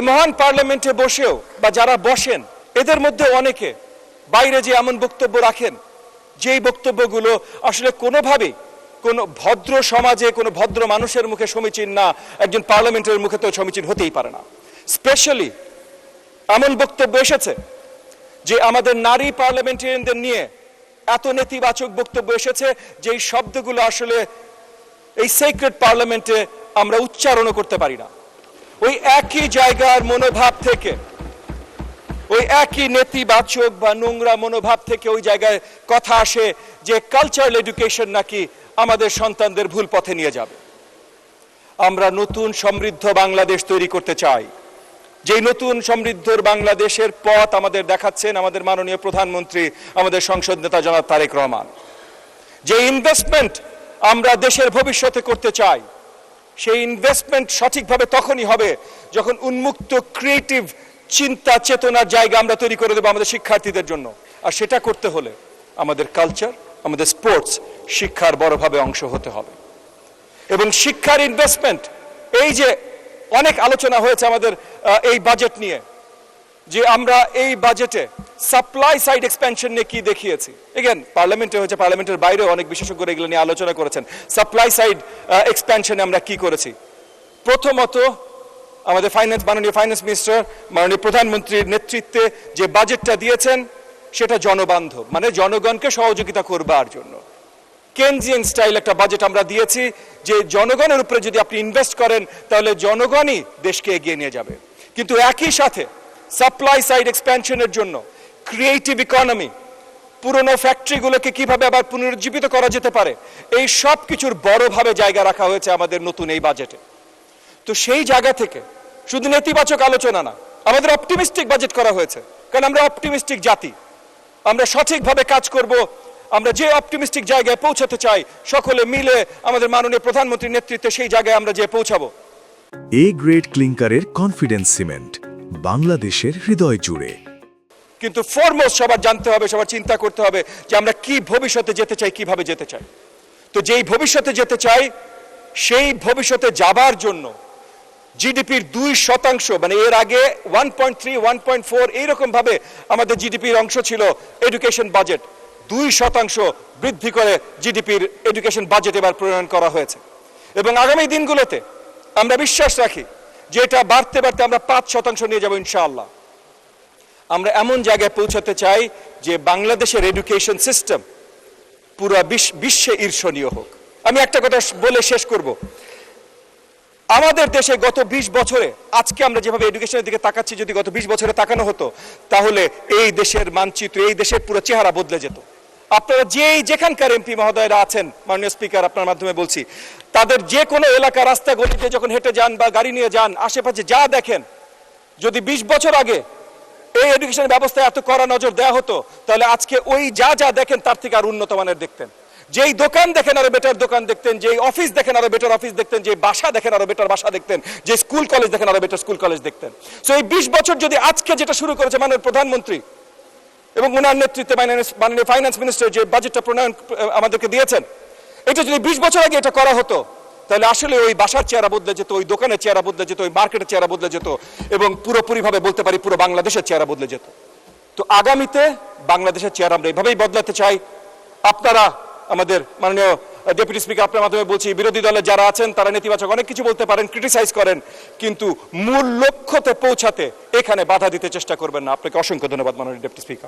মহান পার্লামেন্টে বসেও বা যারা বসেন এদের মধ্যে অনেকে বাইরে যে এমন বক্তব্য রাখেন যেই বক্তব্যগুলো আসলে কোনোভাবেই কোনো ভদ্র সমাজে কোনো ভদ্র মানুষের মুখে সমীচীন না, একজন পার্লামেন্টের মুখে তো সমীচীন হতেই পারে না। স্পেশালি এমন বক্তব্য এসেছে যে আমাদের নারী পার্লামেন্টারিয়ানদের নিয়ে এত নেতিবাচক বক্তব্য এসেছে যে এই শব্দগুলো আসলে এই সেক্রেট পার্লামেন্টে আমরা উচ্চারণও করতে পারি না। ওই একই জায়গার মনোভাব থেকে, ওই একই নেতিবাচক বা নোংরা মনোভাব থেকে ওই জায়গায় কথা আসে যে কালচারাল এডুকেশন নাকি আমাদের সন্তানদের ভুল পথে নিয়ে যাবে। আমরা নতুন সমৃদ্ধ বাংলাদেশ তৈরি করতে চাই। যেই নতুন সমৃদ্ধর বাংলাদেশের পথ আমাদের দেখাচ্ছেন আমাদের মাননীয় প্রধানমন্ত্রী, আমাদের সংসদ নেতা জনাব তারেক রহমান। যে ইনভেস্টমেন্ট আমরা দেশের ভবিষ্যতে করতে চাই, সেই ইনভেস্টমেন্ট সঠিকভাবে তখনই হবে যখন উন্মুক্ত ক্রিয়েটিভ চিন্তা চেতনার জায়গা আমরা তৈরি করে দেবো আমাদের শিক্ষার্থীদের জন্য। আর সেটা করতে হলে আমাদের কালচার, আমাদের স্পোর্টস শিক্ষার বড়ভাবে অংশ হতে হবে। এবং শিক্ষার ইনভেস্টমেন্ট, এই যে অনেক আলোচনা হয়েছে আমাদের এই বাজেট নিয়ে, যে আমরা এই বাজেটে সাপ্লাই সাইড এক্সপ্যানশন নিয়ে কি দেখিয়েছি। এগেন পার্লামেন্টে হয়েছে, পার্লামেন্টের বাইরেও অনেক বিশেষজ্ঞ এগুলো নিয়ে আলোচনা করেছেন। সাপ্লাই সাইড এক্সপ্যানশনে আমরা কি করেছি? প্রথমত আমাদের মাননীয় ফাইন্যান্স মিনিস্টার, মাননীয় প্রধানমন্ত্রীর নেতৃত্বে যে বাজেটটা দিয়েছেন সেটা জনবান্ধব, মানে জনগণকে সহযোগিতা করবার জন্য কেনজিয়ান স্টাইল একটা বাজেট আমরা দিয়েছি, যে জনগণের উপরে যদি আপনি ইনভেস্ট করেন তাহলে জনগণই দেশকে এগিয়ে নিয়ে যাবে। কিন্তু একই সাথে সাপ্লাই সাইড এক্সপ্যানশনের জন্য ক্রিয়েটিভ ইকোনমি, পুরনো ফ্যাক্টরিগুলোকে কিভাবে আবার পুনরুজ্জীবিত করা যেতে পারে, এই সব কিছুর বড়ভাবে জায়গা রাখা হয়েছে আমাদের নতুন এই বাজেটে। তো সেই জায়গা থেকে শুধু নেতিবাচক আলোচনা না, আমাদের অপটিমিস্টিক বাজেট করা হয়েছে, কারণ আমরা অপটিমিস্টিক জাতি। আমরা সঠিকভাবে কাজ করব, আমরা যে অপটিমিস্টিক জায়গায় পৌঁছাতে চাই সকলে মিলে আমাদের মাননীয় প্রধানমন্ত্রীর নেতৃত্বে সেই জায়গায় আমরা যে পৌঁছাবো। এ গ্রেড ক্লিংকারের কনফিডেন্স সিমেন্ট, বাংলাদেশের হৃদয় জুড়ে। কিন্তু ফরমোস্ট সবার জানতে হবে, সবার চিন্তা করতে হবে যে আমরা কি ভবিষ্যতে যেতে চাই, কিভাবে যেতে চাই। তো যেই ভবিষ্যতে যেতে চাই সেই ভবিষ্যতে যাবার জন্য জিডিপির 2%, মানে এর আগে 1.3, 1.4 এইরকম ভাবে আমাদের জিডিপির অংশ ছিল এডুকেশন বাজেট, 2% বৃদ্ধি করে জিডিপির এডুকেশন বাজেট এবার প্রণয়ন করা হয়েছে। এবং আগামী দিনগুলোতে আমরা বিশ্বাস রাখি যে এটা বাড়তে বাড়তে আমরা 5% নিয়ে যাব ইনশাআল্লাহ। আমরা এমন জায়গায় পৌঁছাতে চাই যে বাংলাদেশের এডুকেশন সিস্টেম পুরো বিশ্বে ঈর্ষণীয় হোক। আমি একটা কথা বলে শেষ করব। আমাদের দেশে গত 20 বছরে, আজকে আমরা যেভাবে এডুকেশনের দিকে তাকাচ্ছি, যদি গত 20 বছরে তাকানো হতো তাহলে এই দেশের মানচিত্র, এই দেশের পুরো চেহারা বদলে যেত। আপনারা যেখানকার এমপি মহোদয়রা আছেন, মাননীয় স্পিকার আপনার মাধ্যমে বলছি, তাদের যে কোনো এলাকা রাস্তা গলিতে যখন হেঁটে যান বা গাড়ি নিয়ে যান, আশেপাশে যা দেখেন, যদি 20 বছর আগে এই এডুকেশন ব্যবস্থায় এত কড়া নজর দেওয়া হতো তাহলে আজকে ওই যা দেখেন তার থেকে আর উন্নত মানের দেখতেন। যেই দোকান দেখেন আরো বেটার দোকান দেখতেন, যেই অফিস দেখেন আরো বেটার অফিস দেখতেন, যে বাসা দেখেন আরো বেটার বাসা দেখতেন, যে স্কুল কলেজ দেখেন আরো বেটার স্কুল কলেজ দেখতেন। সো এই 20 বছর যদি আজকে যেটা শুরু করেছে মাননীয় প্রধানমন্ত্রী এবং ওনার নেতৃত্বে মাননীয় ফাইন্যান্স মিনিস্টার যে বাজেটটা প্রণয়ন আমাদেরকে দিয়েছেন, এটা যদি 20 বছর আগে এটা করা হতো তাহলে আসলে ওই বাসার চেহারা বদলে যেত, ওই দোকানের চেহারা বদলে যেত, ওই মার্কেটের চেহারা বদলে যেত এবং পুরোপুরিভাবে বলতে পারি পুরো বাংলাদেশের চেহারা বদলে যেত। তো আগামীতে বাংলাদেশের চেহারা আমরা এইভাবেই বদলাতে চাই। আপনারা আমাদের মাননীয় ডেপুটি স্পিকার আপনার মাধ্যমে বলছি, বিরোধী দলে যারা আছেন তারা নেতিবাচক অনেক কিছু বলতে পারেন, ক্রিটিসাইজ করেন, কিন্তু মূল লক্ষ্যতে পৌঁছাতে এখানে বাধা দিতে চেষ্টা করবেন না। আপনাকে অসংখ্য ধন্যবাদ মাননীয় ডেপুটি স্পিকার।